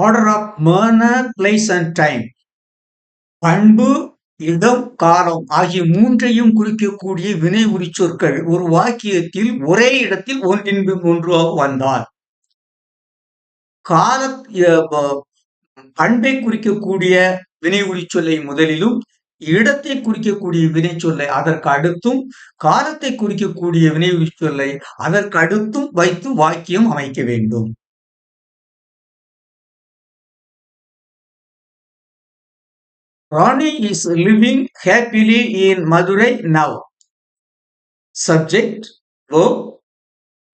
Order of manner, place and time. பண்பு, இடம், காலம் ஆகிய மூன்றையும் குறிக்கக்கூடிய வினை உரிச்சொற்கள் ஒரு வாக்கியத்தில் ஒரே இடத்தில் ஒன்றின் பின் ஒன்றாக வந்தால், கால பண்பை குறிக்கக்கூடிய வினை உரிச்சொல்லை முதலிலும், இடத்தை குறிக்கக்கூடிய வினை சொல்லை அதற்கு அடுத்தும், காலத்தை குறிக்கக்கூடிய வினை உரிச்சொல்லை அதற்கு அடுத்தும் வைத்து வாக்கியம் அமைக்க வேண்டும். Rani is living happily in Madurai now. Subject, verb,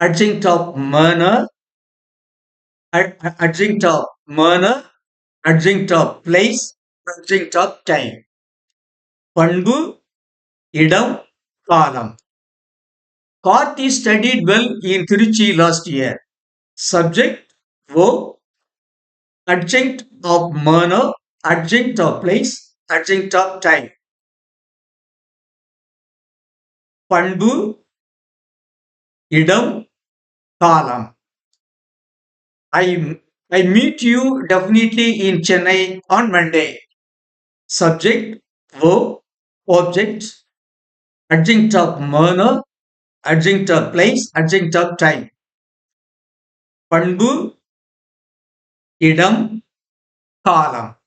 adjunct of manner, adjunct of manner, adjunct of place, adjunct of time. பண்பு, இடம், காலம். Karthi studied well in Tiruchi last year. Subject, verb, adjunct of manner, adjunct of place, adjunct of time. பண்பு, இடம், காலம். I meet you definitely in Chennai on Monday. Subject, verb, object, adjunct of manner, adjunct of place, adjunct of time. பண்பு, இடம், காலம்.